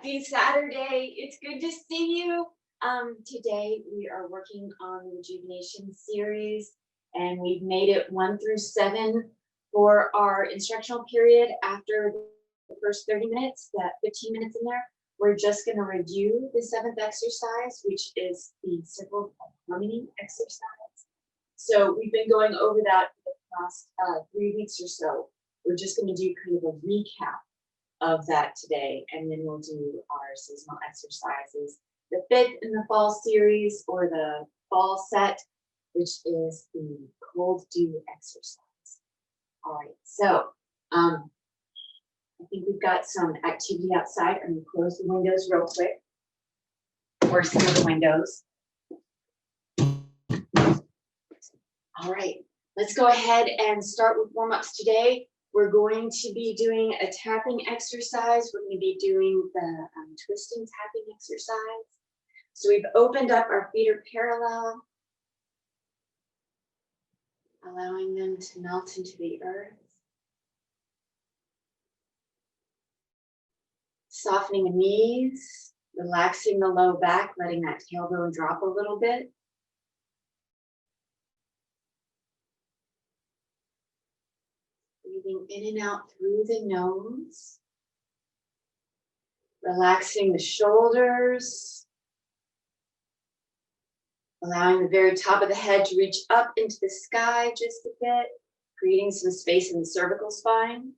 Happy Saturday. It's good to see you. Today we are working on the rejuvenation series, and we've made it 1 through 7 for our instructional period. After the first 30 minutes, that 15 minutes in there, we're just going to review the 7th exercise, which is the circle of harmony exercise. So we've been going over that for the past 3 weeks or so. We're just going to do kind of a recap of that today, and then we'll do our seasonal exercises. The 5th in the fall series, or the fall set, which is the cold dew exercise. All right, so I think we've got some activity outside. I'm going to close the windows real quick, or seal the windows. All right, let's go ahead and start with warm-ups today. We're going to be doing a tapping exercise. We're going to be doing the twisting tapping exercise. So we've opened up, our feet are parallel, allowing them to melt into the earth. Softening the knees, relaxing the low back, letting that tailbone drop a little bit. Breathing in and out through the nose. Relaxing the shoulders. Allowing the very top of the head to reach up into the sky just a bit, creating some space in the cervical spine.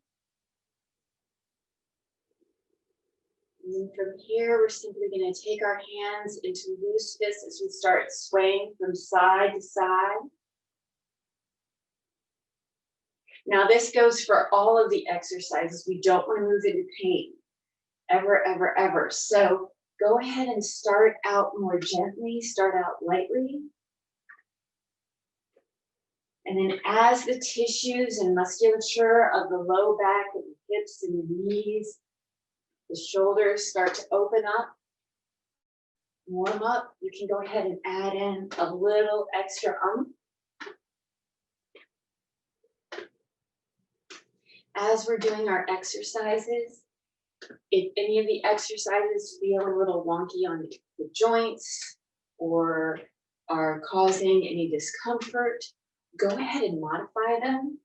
And then from here, we're simply going to take our hands into loose fists as we start swaying from side to side. Now this goes for all of the exercises. We don't want to move into pain, ever, ever, ever. So go ahead and start out more gently, start out lightly. And then as the tissues and musculature of the low back and the hips and the knees, the shoulders start to open up, warm up, you can go ahead and add in a little extra oomph. As we're doing our exercises, if any of the exercises feel a little wonky on the joints or are causing any discomfort, go ahead and modify them.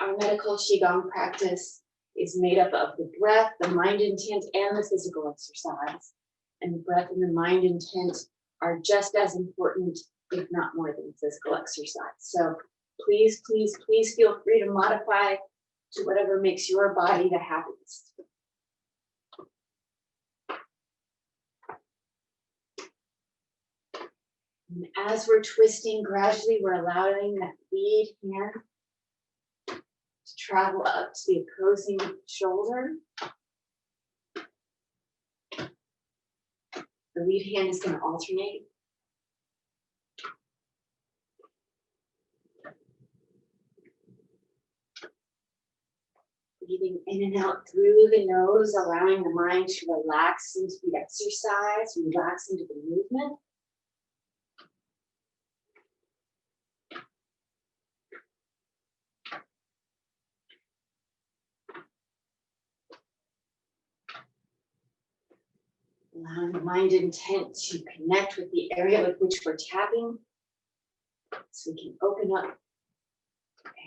Our medical Qigong practice is made up of the breath, the mind intent, and the physical exercise. And the breath and the mind intent are just as important, if not more, than physical exercise. So please, please, please feel free to modify to whatever makes your body the happiest. And as we're twisting, gradually we're allowing that lead hand to travel up to the opposing shoulder. The lead hand is going to alternate. Breathing in and out through the nose, allowing the mind to relax into the exercise, relax into the movement. Allowing the mind intent to connect with the area with which we're tapping, so we can open up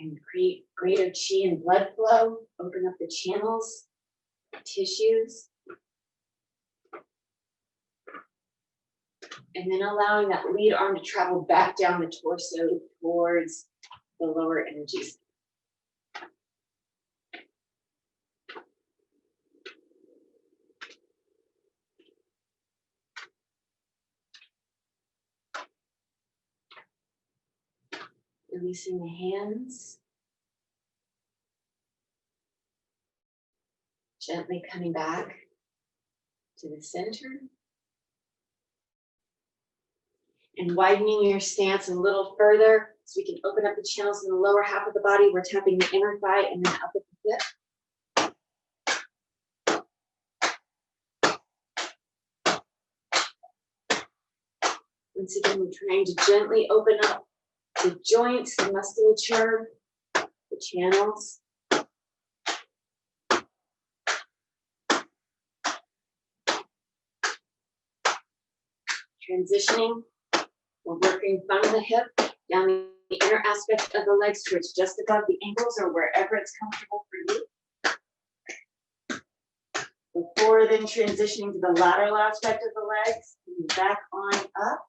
and create greater chi and blood flow, open up the channels, tissues. And then allowing that lead arm to travel back down the torso towards the lower energies. Releasing the hands. Gently coming back to the center. And widening your stance a little further so we can open up the channels in the lower half of the body. We're tapping the inner thigh and then up at the hip. Once again, we're trying to gently open up the joints, the musculature, the channels. Transitioning, we're working from the hip down the inner aspect of the legs towards just above the ankles or wherever it's comfortable for you. Before then transitioning to the lateral aspect of the legs, back on up.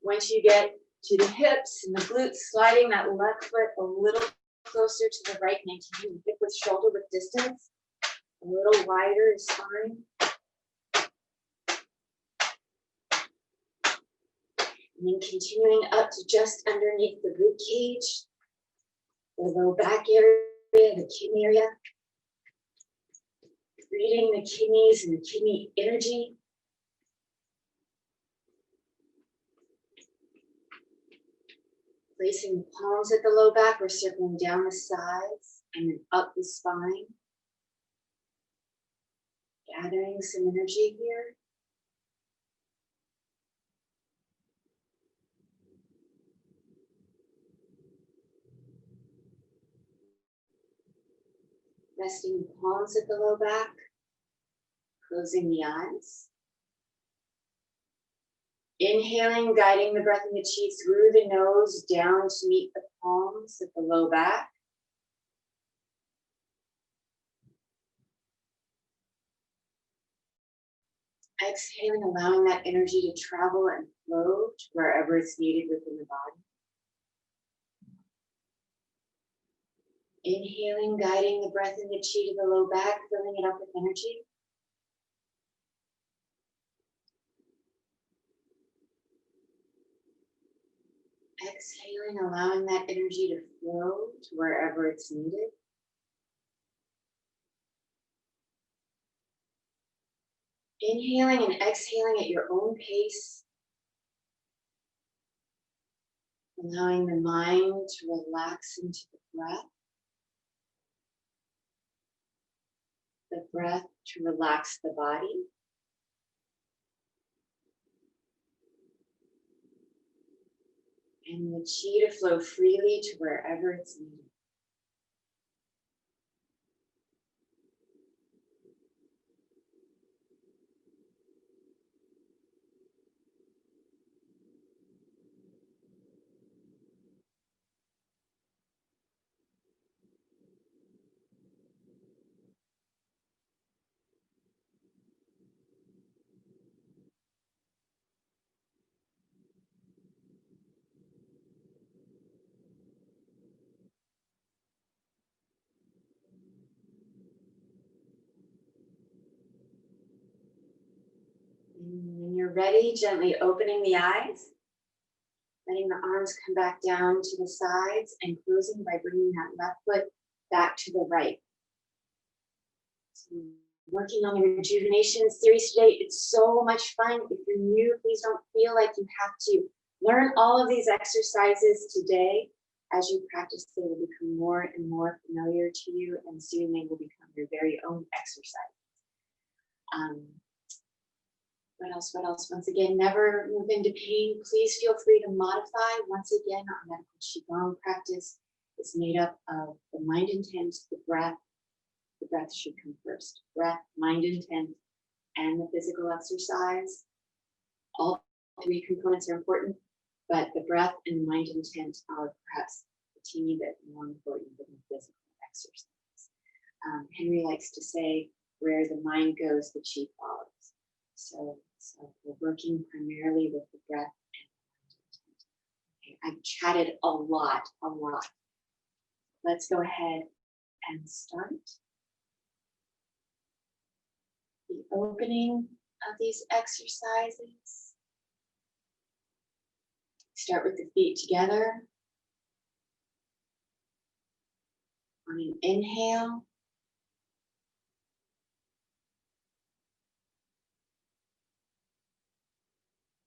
Once you get to the hips and the glutes, sliding that left foot a little closer to the right, maintaining hip with shoulder with distance. A little wider is fine. And then continuing up to just underneath the rib cage, the low back area, the kidney area. Breathing the kidneys and the kidney energy. Placing the palms at the low back or circling down the sides and then up the spine. Gathering some energy here. Resting the palms at the low back. Closing the eyes. Inhaling, guiding the breath in the chi through the nose down to meet the palms at the low back. Exhaling, allowing that energy to travel and flow to wherever it's needed within the body. Inhaling, guiding the breath in the chi to the low back, filling it up with energy. Exhaling, allowing that energy to flow to wherever it's needed. Inhaling and exhaling at your own pace. Allowing the mind to relax into the breath to relax the body. And the chi to flow freely to wherever it's needed. And when you're ready, gently opening the eyes, letting the arms come back down to the sides and closing by bringing that left foot back to the right. So working on the rejuvenation series today. It's so much fun. If you're new, please don't feel like you have to learn all of these exercises today. As you practice, they will become more and more familiar to you, and soon they will become your very own exercises. What else? Once again, never move into pain. Please feel free to modify. Once again, our medical Qigong practice is made up of the mind intent, the breath. The breath should come first. Breath, mind intent, and the physical exercise. All three components are important, but the breath and the mind intent are perhaps a teeny bit more important than the physical exercise. Henry likes to say, where the mind goes, the chi follows. So we're working primarily with the breath and the mind intent. Okay, I've chatted a lot. Let's go ahead and start. The opening of these exercises. Start with the feet together. On an inhale.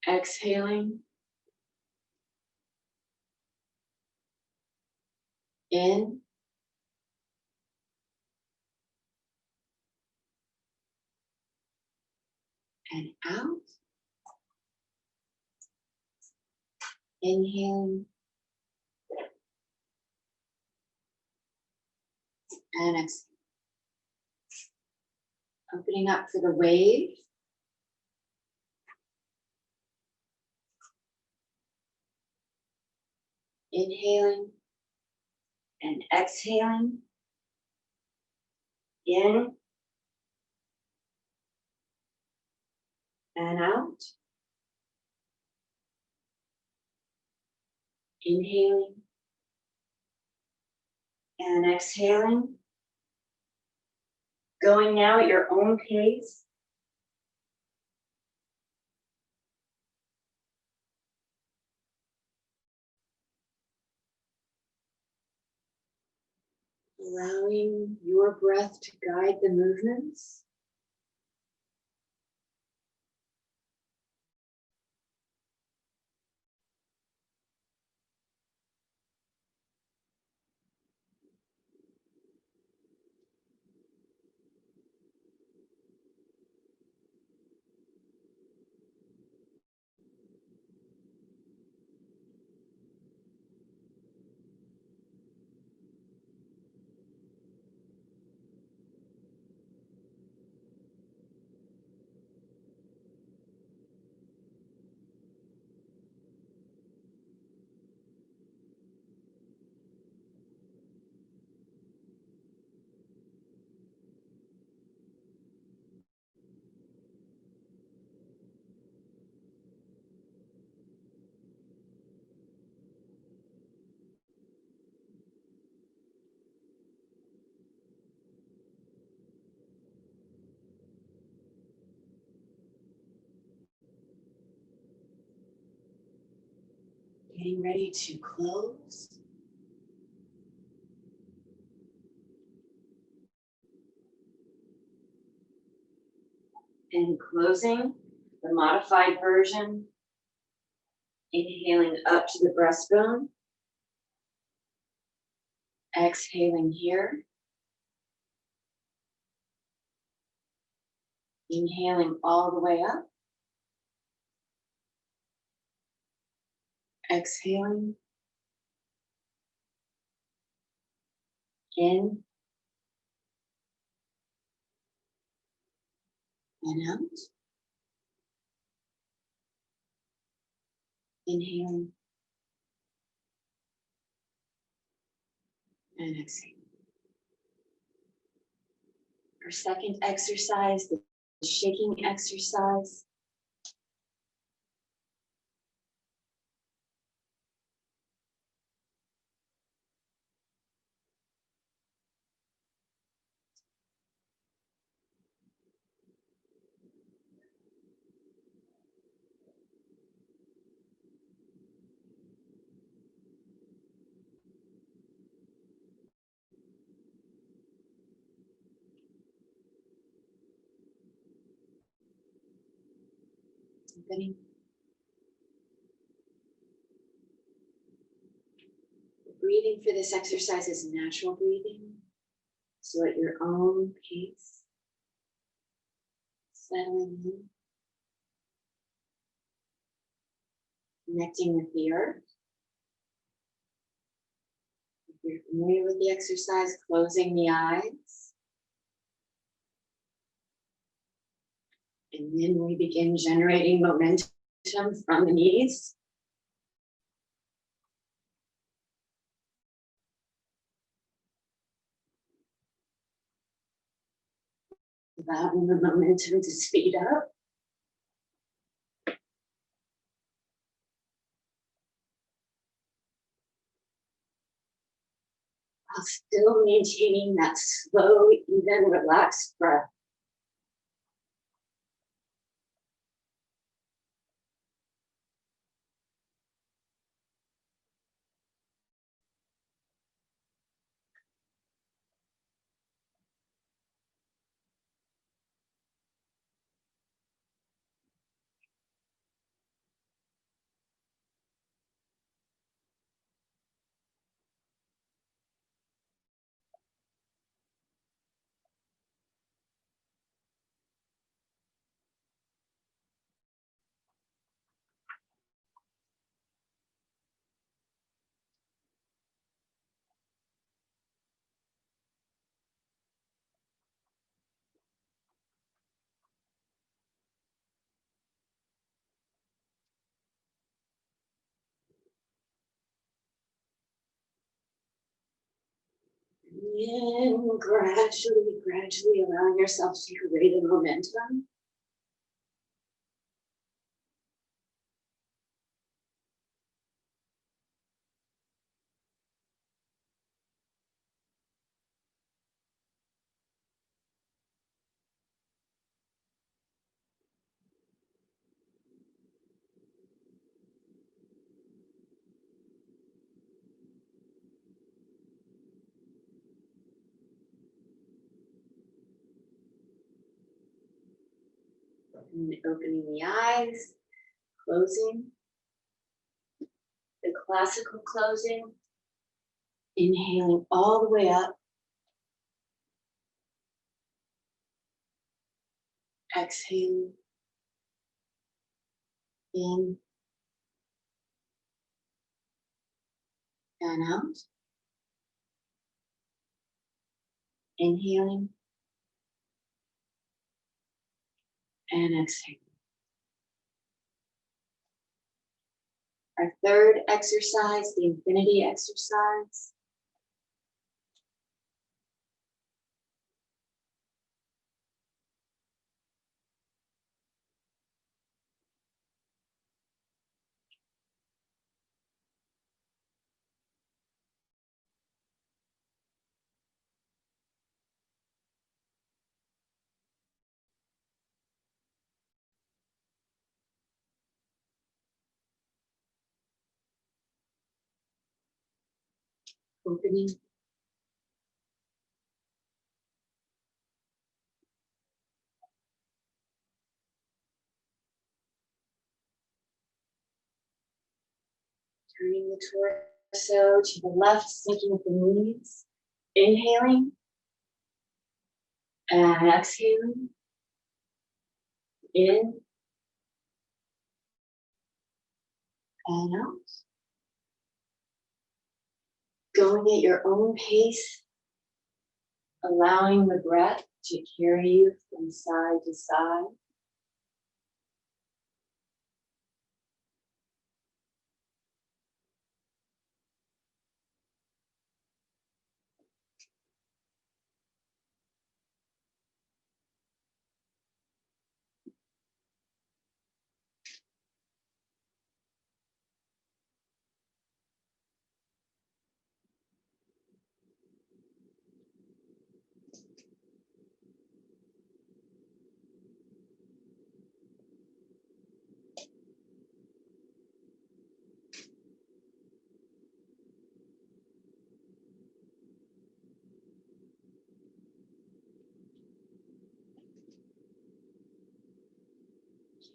Exhaling. In. And out. Inhaling. And exhaling. Opening up for the wave. Inhaling and exhaling. In and out. Inhaling and exhaling. Going now at your own pace. Allowing your breath to guide the movements. Getting ready to close. And closing the modified version. Inhaling up to the breastbone. Exhaling here. Inhaling all the way up. Exhaling. In and out. Inhaling and exhaling. Our second exercise, the shaking exercise. Opening. The breathing for this exercise is natural breathing. So at your own pace, settling in, connecting with the earth. If you're familiar with the exercise, closing the eyes. And then we begin generating momentum from the knees. Allowing the momentum to speed up. While still maintaining that slow, even, relaxed breath. And gradually allowing yourself to create a momentum. And opening the eyes, closing. The classical closing. Inhaling all the way up. Exhaling. In and out. Inhaling and exhaling. Our third exercise, the infinity exercise. Opening. Turning the torso to the left, sinking at the knees. Inhaling and exhaling. In and out. Going at your own pace, allowing the breath to carry you from side to side.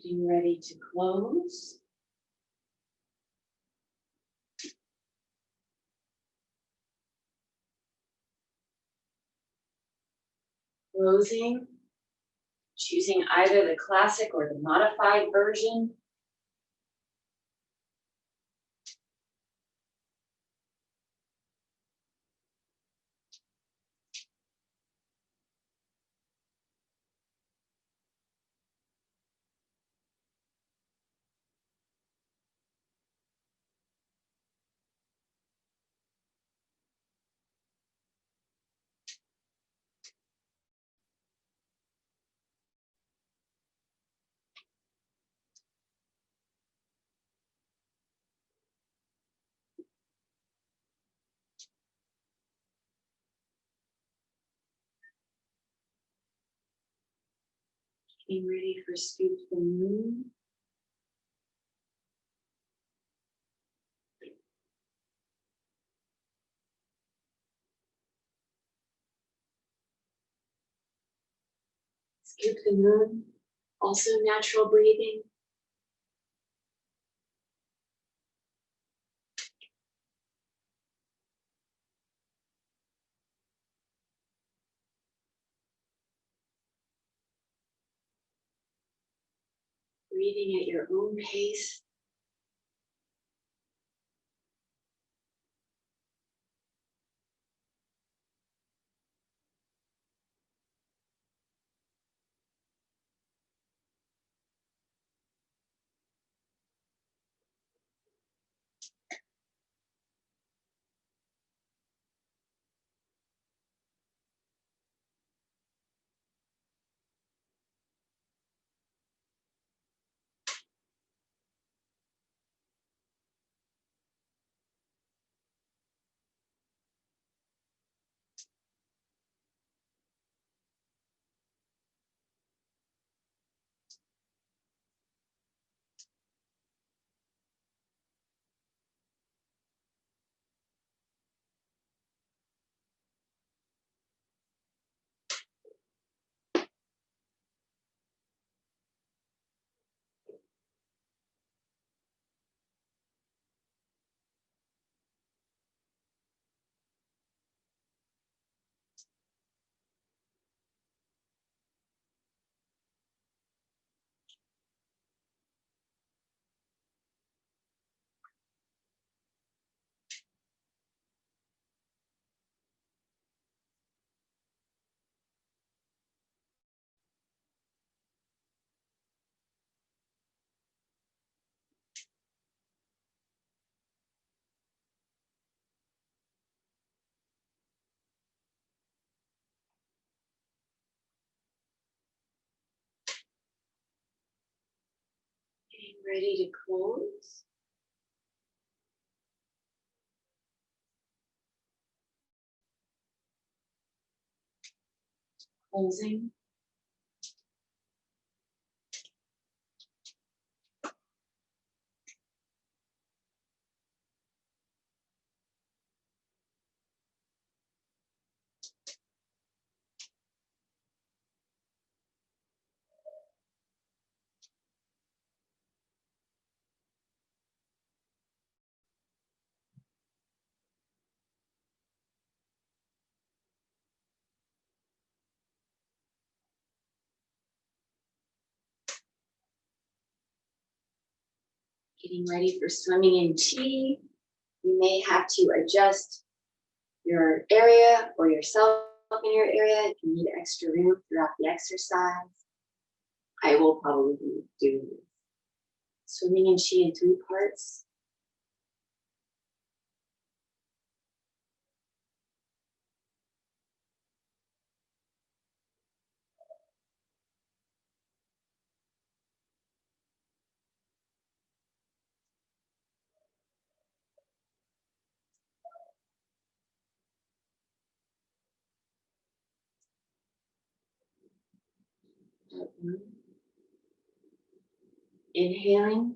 Getting ready to close. Closing, choosing either the classic or the modified version. Getting ready for Scoop the Moon. Scoop the Moon, also natural breathing. Breathing at your own pace. ready to close. Closing. Getting ready for swimming in chi. You may have to adjust your area or yourself in your area if you need extra room throughout the exercise. I will probably be doing this. Swimming in chi in 3 parts. Inhaling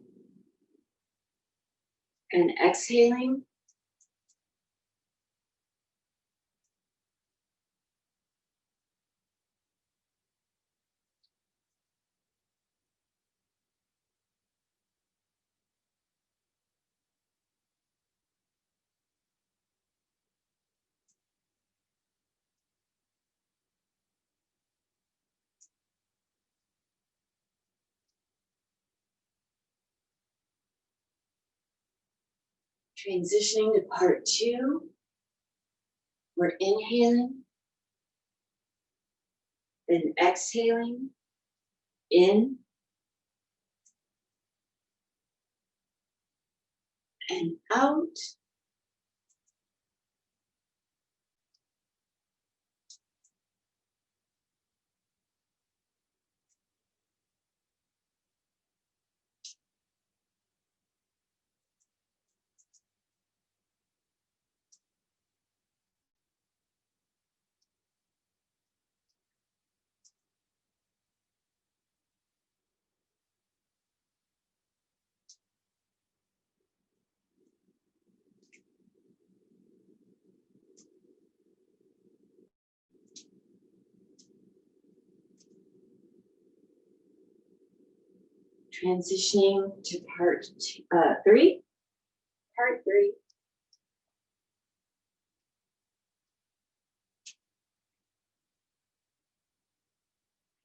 and exhaling. Transitioning to part 2. We're inhaling, then exhaling, in and out. Transitioning to part 3. Part 3.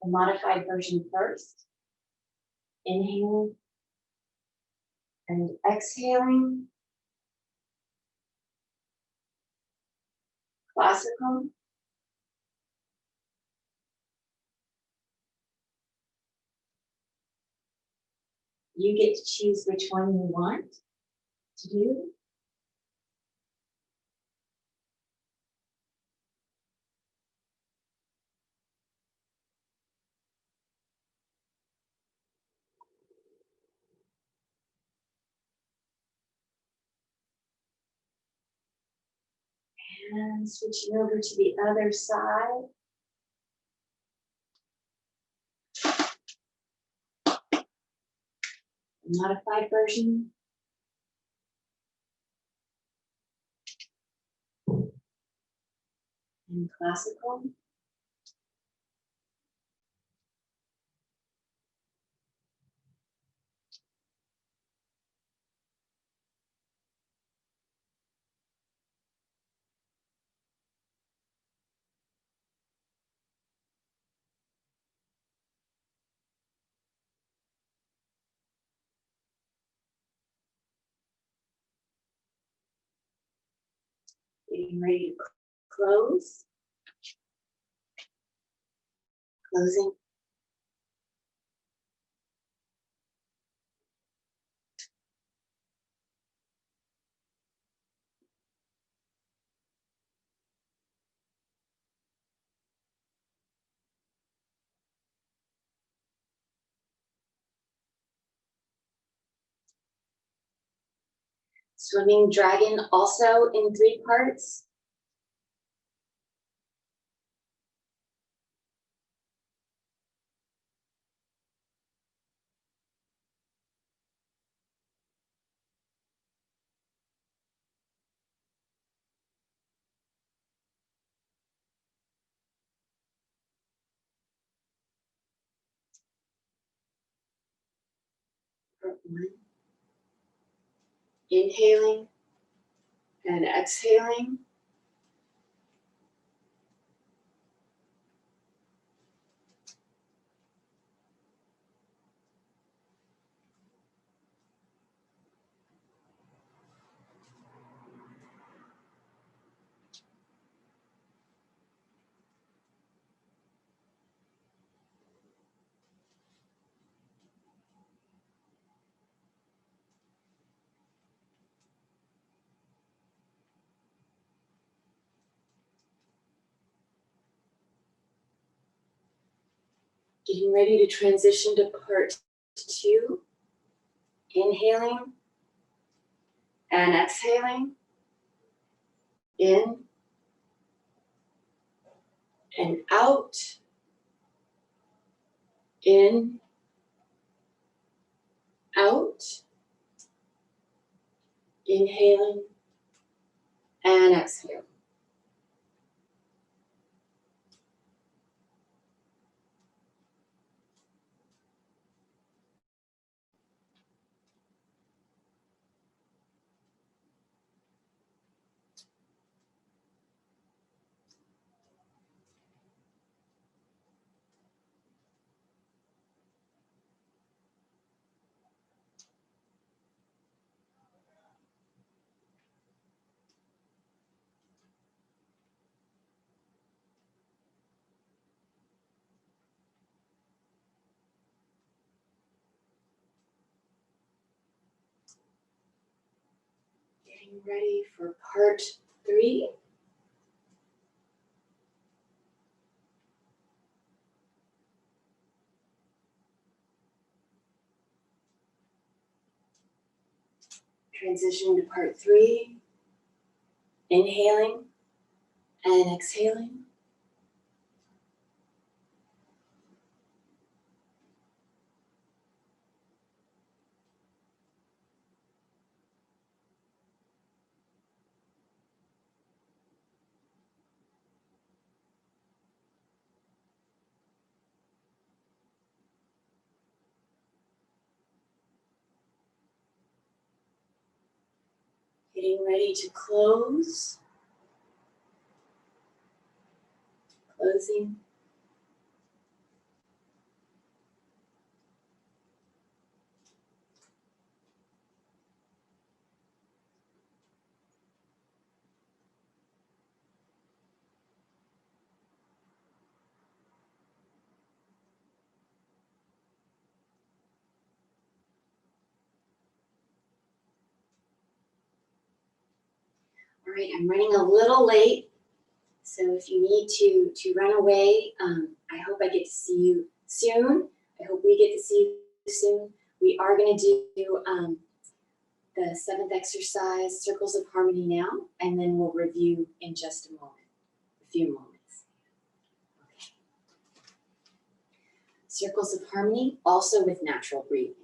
The modified version first. Inhaling and exhaling. Classical. You get to choose which one you want to do. And switching over to the other side. Modified version. And classical. Getting ready to close. Closing. Swimming dragon also in 3 parts. Part 1. Inhaling and exhaling. Getting ready to transition to part 2. Inhaling and exhaling. In and out. In, out. Inhaling and exhaling. Getting ready for part 3. Transitioning to part 3. Inhaling and exhaling. Getting ready to close. Closing. All right, I'm running a little late, so if you need to run away, I hope I get to see you soon. I hope we get to see you soon. We are going to do the 7th exercise, Circles of Harmony now, and then we'll review in just a moment, a few moments. Okay. Circles of Harmony, also with natural breathing.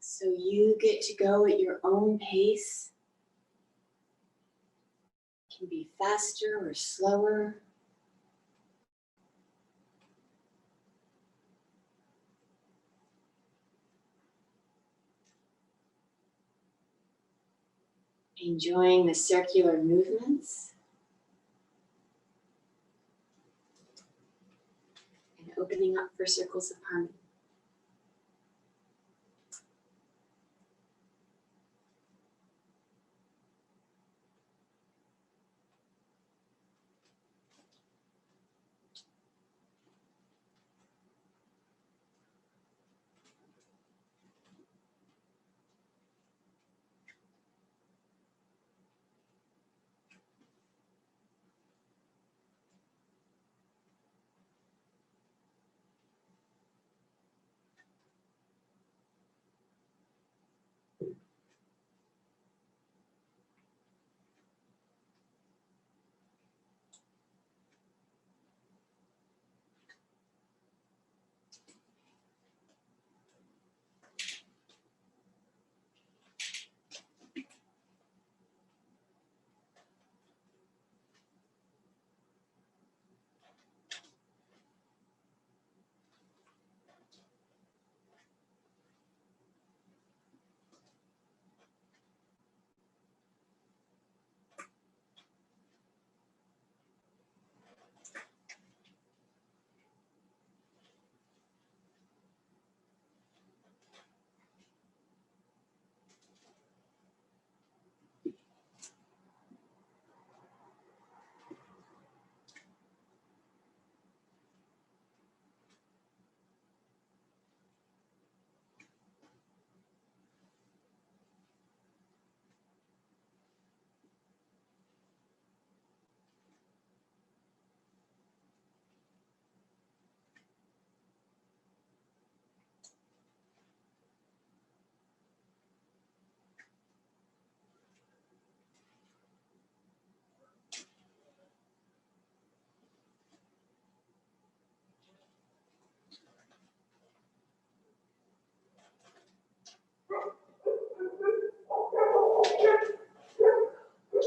So you get to go at your own pace. It can be faster or slower. Enjoying the circular movements and opening up for circles of harmony.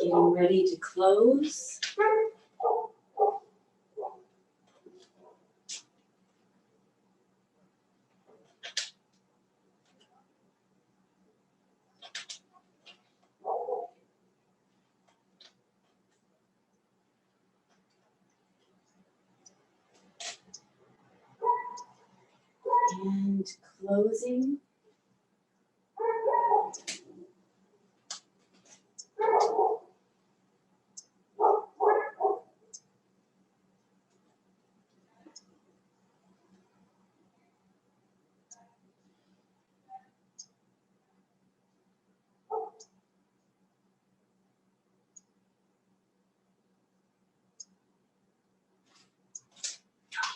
getting ready to close. And closing.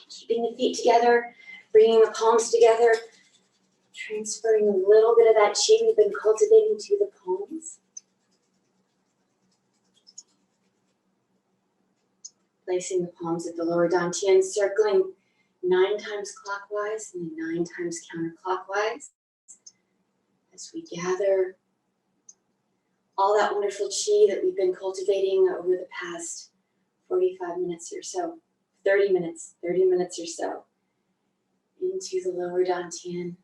Keeping the feet together, bringing the palms together, transferring a little bit of that chi we've been cultivating to the palms. Placing the palms at the lower dantian, circling 9 times clockwise and 9 times counterclockwise as we gather all that wonderful chi that we've been cultivating over the past 45 minutes or so, 30 minutes or so, into the lower dantian.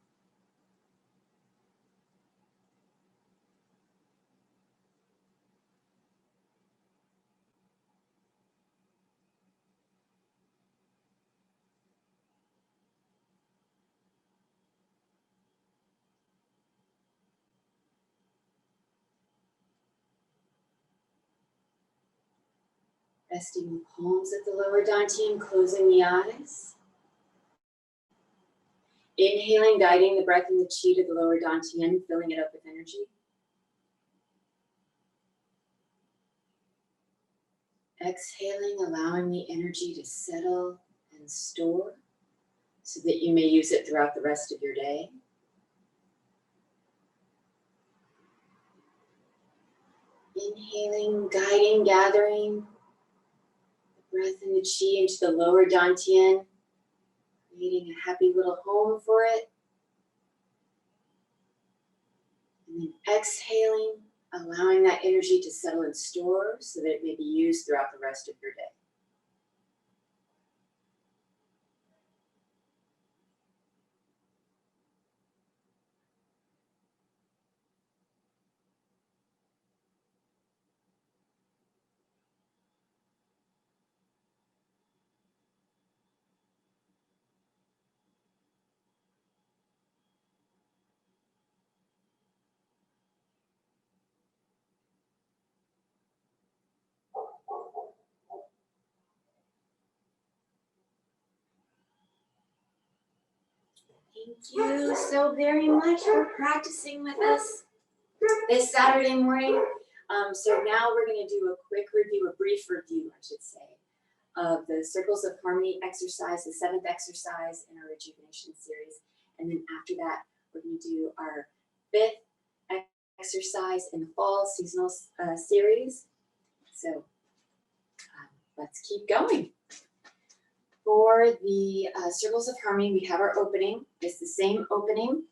Resting the palms at the lower dantian, closing the eyes. Inhaling, guiding the breath and the chi to the lower dantian, filling it up with energy. Exhaling, allowing the energy to settle and store so that you may use it throughout the rest of your day. Inhaling, guiding, gathering the breath and the chi into the lower dantian, creating a happy little home for it. And then exhaling, allowing that energy to settle and store so that it may be used throughout the rest of your day. Thank you so very much for practicing with us this Saturday morning. So now we're going to do a quick review, a brief review, I should say, of the Circles of Harmony exercise, the 7th exercise in our rejuvenation series. And then after that, we're going to do our 5th exercise in the fall seasonal series. So let's keep going. For the Circles of Harmony, we have our opening. It's the same opening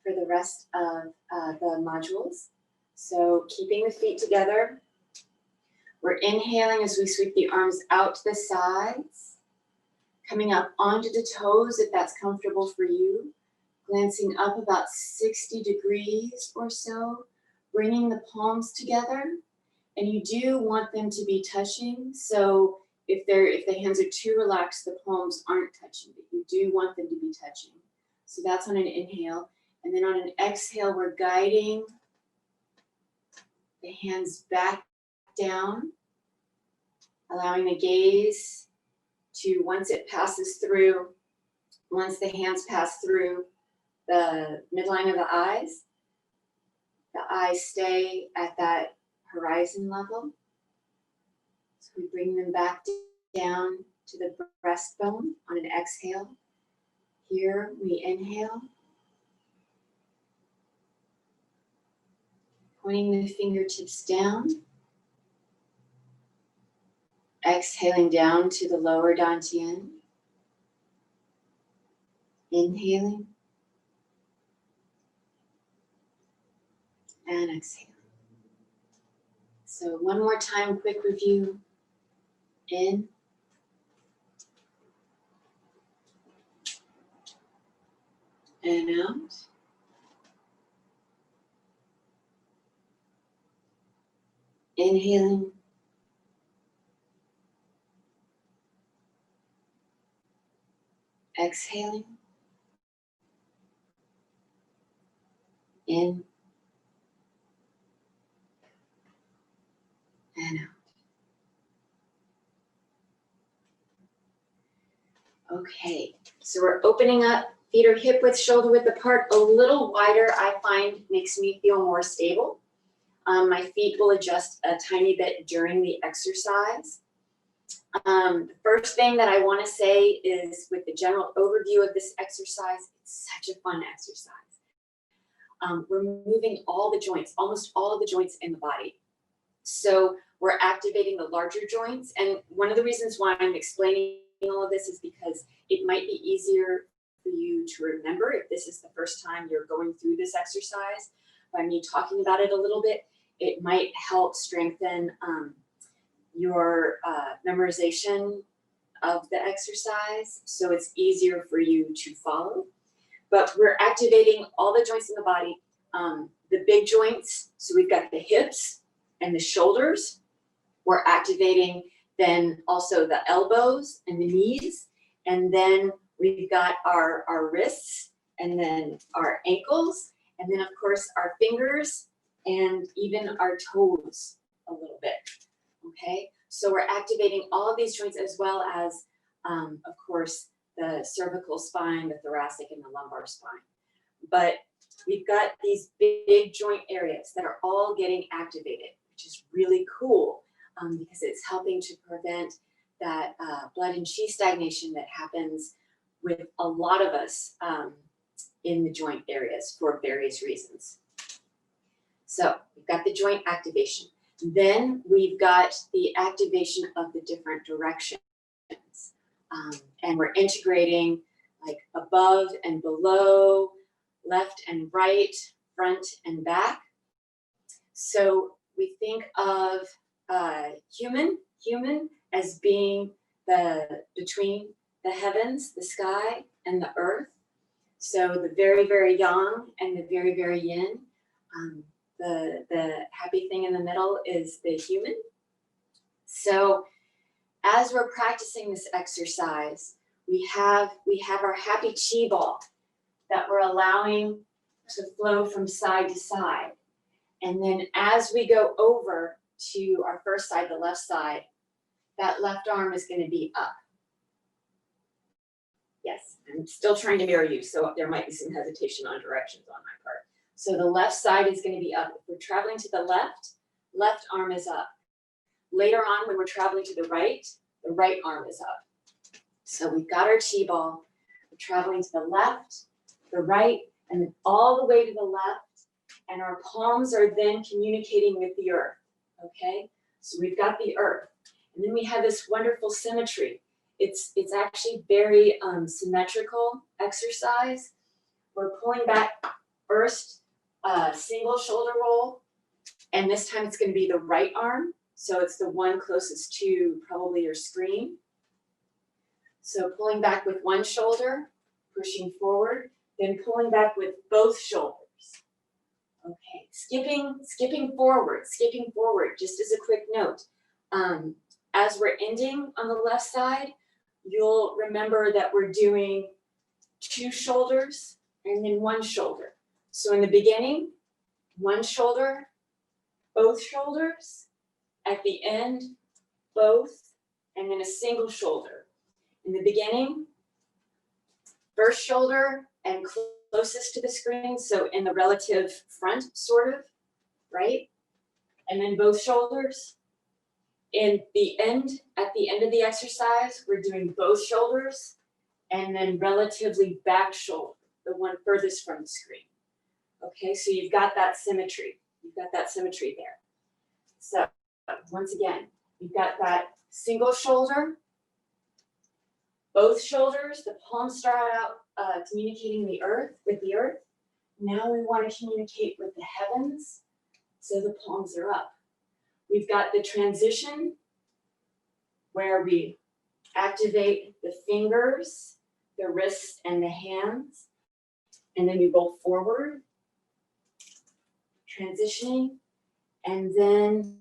for the rest of the modules. So keeping the feet together. We're inhaling as we sweep the arms out to the sides, coming up onto the toes if that's comfortable for you, glancing up about 60 degrees or so, bringing the palms together. And you do want them to be touching. So if the hands are too relaxed, the palms aren't touching, but you do want them to be touching. So that's on an inhale. And then on an exhale, we're guiding the hands back down, allowing the gaze to, once the hands pass through the midline of the eyes stay at that horizon level. So we bring them back down to the breastbone on an exhale. Here we inhale, pointing the fingertips down, exhaling down to the lower dantian, inhaling and exhaling. So one more time, quick review. In. And out. Inhaling. Exhaling. In. And out. Okay, so we're opening up, feet are hip width, shoulder width apart, a little wider, I find makes me feel more stable. My feet will adjust a tiny bit during the exercise. The first thing that I want to say is with the general overview of this exercise, it's such a fun exercise. We're moving all the joints, almost all of the joints in the body. So we're activating the larger joints. And one of the reasons why I'm explaining all of this is because it might be easier for you to remember if this is the first time you're going through this exercise. By me talking about it a little bit, it might help strengthen your memorization of the exercise, so it's easier for you to follow. But we're activating all the joints in the body, the big joints, so we've got the hips and the shoulders. We're activating then also the elbows and the knees, and then we've got our wrists, and then our ankles, and then of course our fingers, and even our toes a little bit, okay? So we're activating all of these joints as well as, of course, the cervical spine, the thoracic, and the lumbar spine. But we've got these big joint areas that are all getting activated, which is really cool because it's helping to prevent that blood and chi stagnation that happens with a lot of us in the joint areas for various reasons. So we've got the joint activation. Then we've got the activation of the different directions. And we're integrating like above and below, left and right, front and back. So we think of human as being between the heavens, the sky, and the earth. So the very, very yang and the very, very yin. The happy thing in the middle is the human. So as we're practicing this exercise, we have our happy chi ball that we're allowing to flow from side to side. And then as we go over to our first side, the left side, that left arm is going to be up. Yes, I'm still trying to mirror you, so there might be some hesitation on directions on my part. So the left side is going to be up. If we're traveling to the left arm is up. Later on, when we're traveling to the right arm is up. So we've got our chi ball. We're traveling to the left, the right, and then all the way to the left. And our palms are then communicating with the earth, okay? So we've got the earth. And then we have this wonderful symmetry. It's actually very symmetrical exercise. We're pulling back first, single shoulder roll. And this time it's going to be the right arm. So it's the one closest to probably your screen. So pulling back with one shoulder, pushing forward, then pulling back with both shoulders. Okay, skipping forward, just as a quick note. As we're ending on the left side, you'll remember that we're doing two shoulders and then one shoulder. So in the beginning, one shoulder, both shoulders. At the end, both, and then a single shoulder. In the beginning, first shoulder and closest to the screen, so in the relative front, sort of, right? And then both shoulders. At the end of the exercise, we're doing both shoulders and then relatively back shoulder, the one furthest from the screen. Okay, so you've got that symmetry. You've got that symmetry there. So once again, you've got that single shoulder, both shoulders, the palms start out communicating with the earth. Now we want to communicate with the heavens, so the palms are up. We've got the transition where we activate the fingers, the wrists, and the hands, and then we roll forward, transitioning, and then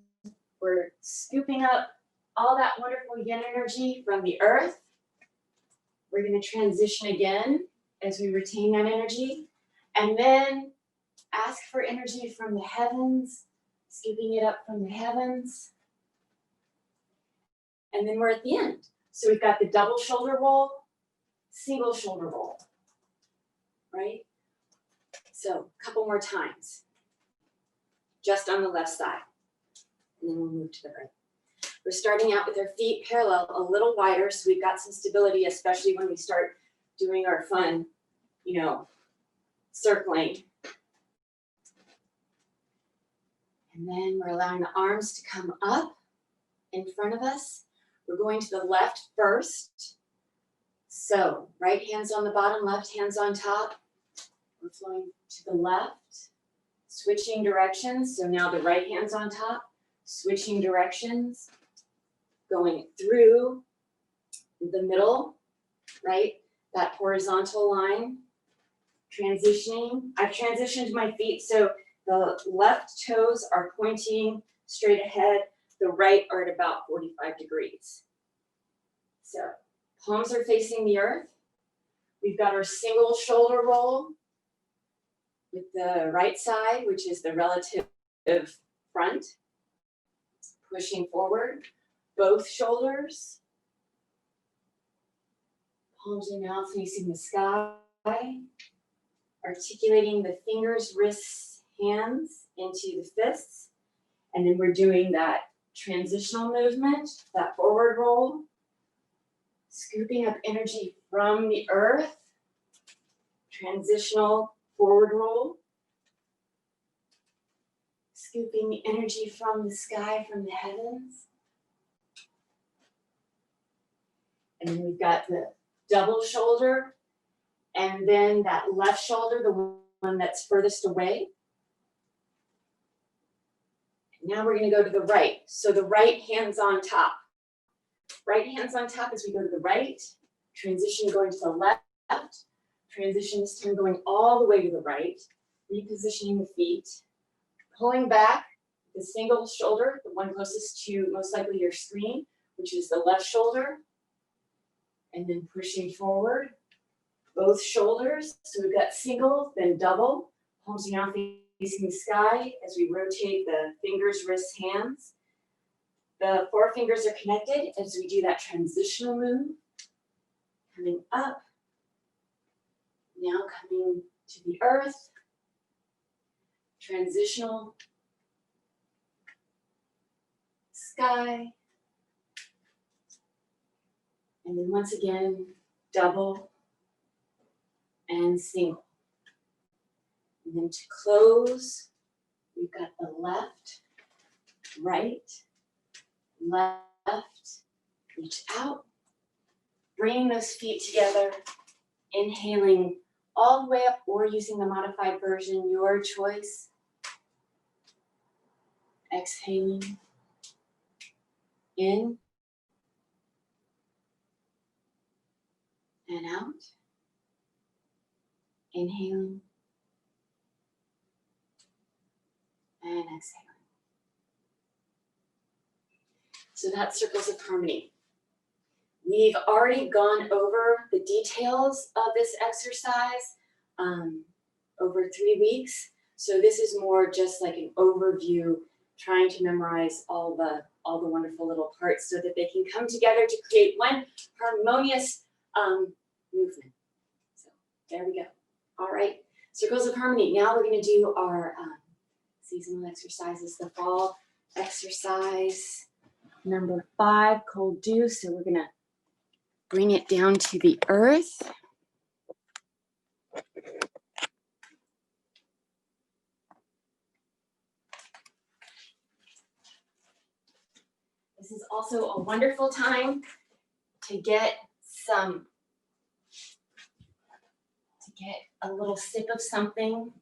we're scooping up all that wonderful yin energy from the earth. We're going to transition again as we retain that energy, and then ask for energy from the heavens, scooping it up from the heavens. And then we're at the end. So we've got the double shoulder roll, single shoulder roll, right? So a couple more times, just on the left side. And then we'll move to the right. We're starting out with our feet parallel, a little wider, so we've got some stability, especially when we start doing our fun, circling. And then we're allowing the arms to come up in front of us. We're going to the left first. So right hand's on the bottom, left hand's on top. We're flowing to the left, switching directions. So now the right hand's on top, switching directions, going through the middle, right? That horizontal line, transitioning. I've transitioned my feet, so the left toes are pointing straight ahead. The right are at about 45 degrees. So palms are facing the earth. We've got our single shoulder roll with the right side, which is the relative front, pushing forward, both shoulders. Palms are now facing the sky, articulating the fingers, wrists, hands into the fists. And then we're doing that transitional movement, that forward roll, scooping up energy from the earth, transitional forward roll, scooping energy from the sky, from the heavens. And then we've got the double shoulder, and then that left shoulder, the one that's furthest away. Now we're going to go to the right. So the right hand's on top. Right hand's on top as we go to the right. Transition going to the left. Transition this time going all the way to the right. Repositioning the feet. Pulling back the single shoulder, the one closest to most likely your screen, which is the left shoulder. And then pushing forward. Both shoulders. So we've got single, then double. Palms are now facing the sky as we rotate the fingers, wrists, hands. The four fingers are connected as we do that transitional move. Coming up. Now coming to the earth. Transitional. Sky. And then once again, double and single. And then to close, we've got the left, right, left, reach out, bringing those feet together, inhaling all the way up or using the modified version, your choice. Exhaling in and out. Inhaling and exhaling. So that's Circles of Harmony. We've already gone over the details of this exercise over 3 weeks. So this is more just like an overview, trying to memorize all the wonderful little parts so that they can come together to create one harmonious movement. So there we go. All right, Circles of Harmony. Now we're going to do our seasonal exercises, the fall exercise number 5, Cold Dew. So we're going to bring it down to the earth. This is also a wonderful time to get a little sip of something,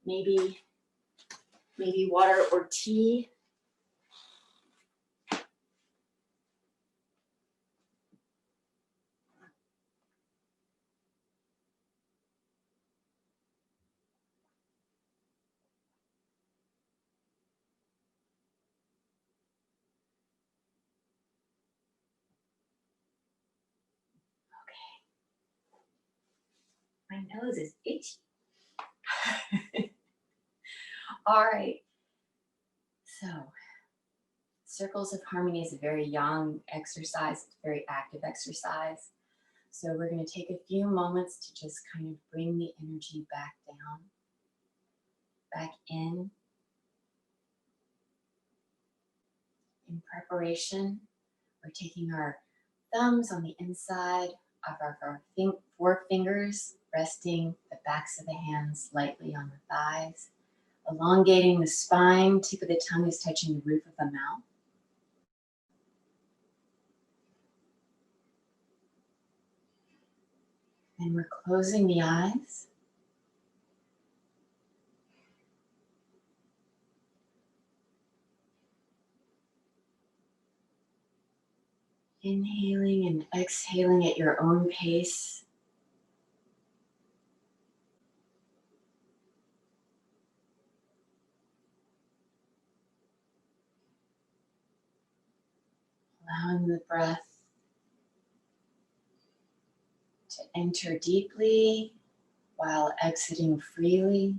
maybe water or tea. My nose is itchy. All right. So, Circles of Harmony is a very young exercise, it's a very active exercise. So we're going to take a few moments to just kind of bring the energy back down, back in. In preparation, we're taking our thumbs on the inside of our four fingers, resting the backs of the hands lightly on the thighs, elongating the spine, tip of the tongue is touching the roof of the mouth. And we're closing the eyes. Inhaling and exhaling at your own pace. Allowing the breath to enter deeply while exiting freely.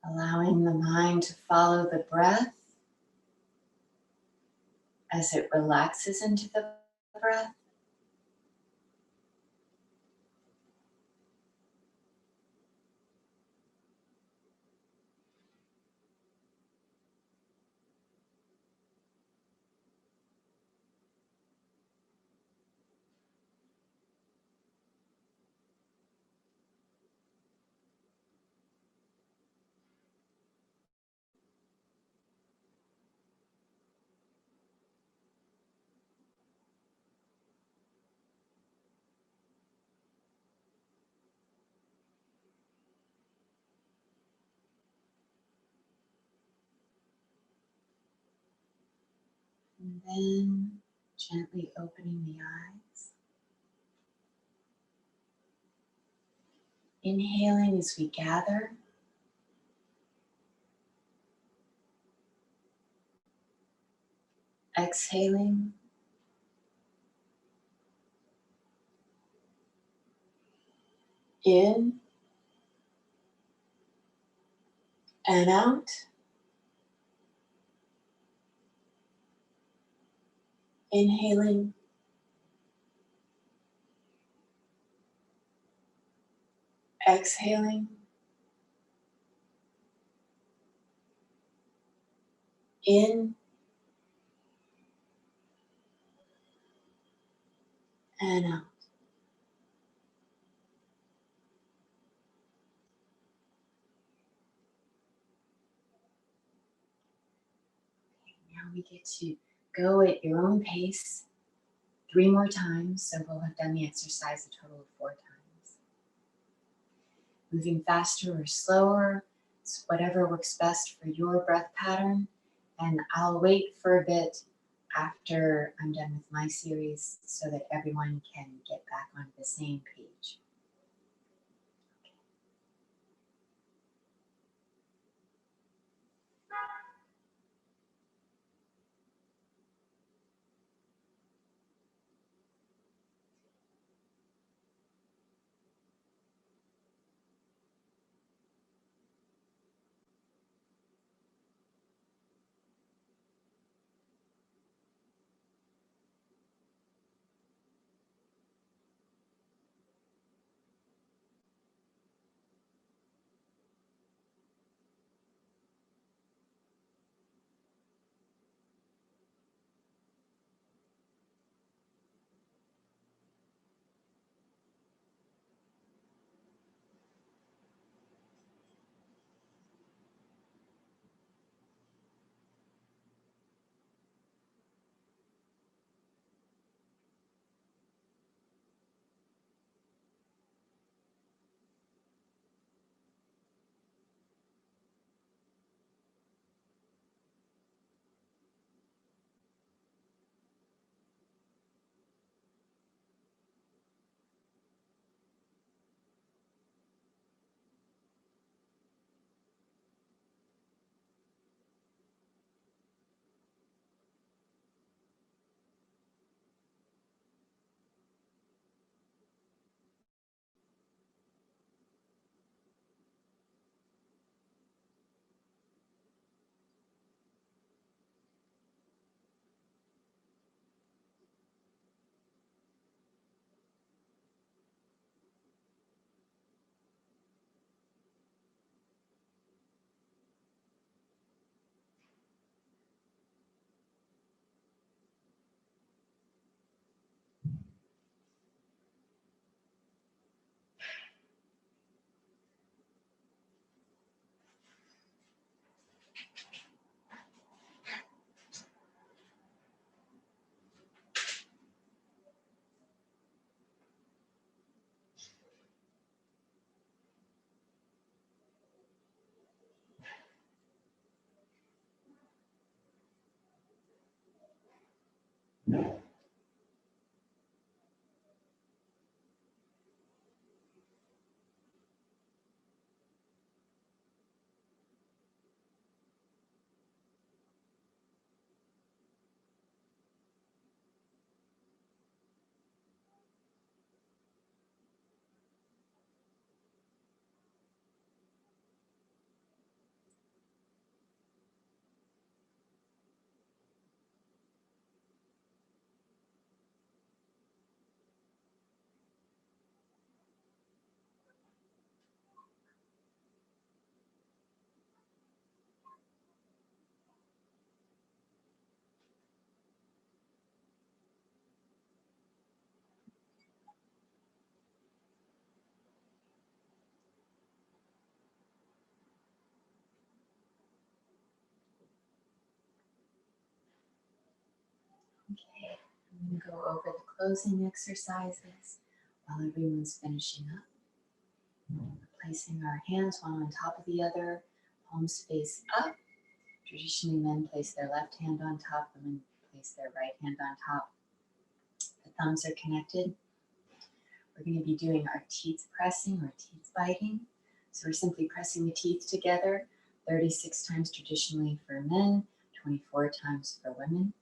Allowing the mind to follow the breath as it relaxes into the breath. And then gently opening the eyes. Inhaling as we gather. Exhaling. In and out. Inhaling. Exhaling. In and out. Now we get to go at your own pace 3 more times, so we'll have done the exercise a total of 4 times. Moving faster or slower, it's whatever works best for your breath pattern, and I'll wait for a bit after I'm done with my series so that everyone can get back onto the same page. Okay, I'm going to go over the closing exercises while everyone's finishing up. Placing our hands one on top of the other, palms face up. Traditionally, men place their left hand on top, women place their right hand on top. The thumbs are connected. We're going to be doing our teeth pressing or teeth biting. So we're simply pressing the teeth together 36 times traditionally for men, 24 times for women.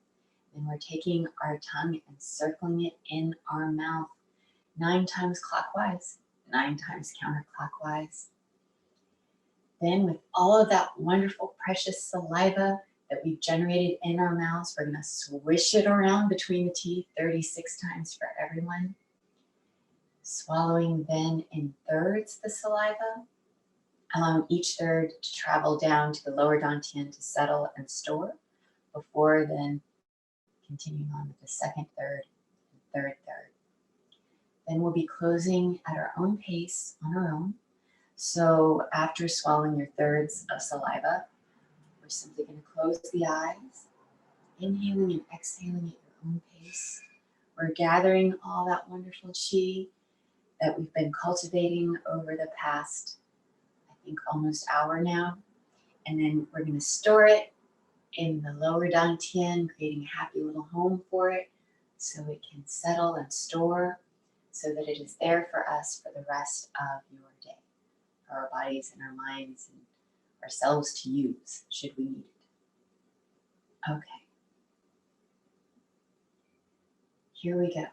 Then we're taking our tongue and circling it in our mouth 9 times clockwise, 9 times counterclockwise. Then with all of that wonderful, precious saliva that we've generated in our mouths, we're going to swish it around between the teeth 36 times for everyone. Swallowing then in thirds the saliva, allowing each third to travel down to the lower dantian to settle and store before then continuing on with the second third and third third. Then we'll be closing at our own pace on our own. So after swallowing your thirds of saliva, we're simply going to close the eyes, inhaling and exhaling at your own pace. We're gathering all that wonderful qi that we've been cultivating over the past, I think, almost hour now. And then we're going to store it in the lower dantian, creating a happy little home for it so it can settle and store so that it is there for us for the rest of your day, for our bodies and our minds and ourselves to use should we need it. Okay. Here we go.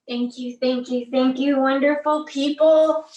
Thank you, thank you, thank you, wonderful people.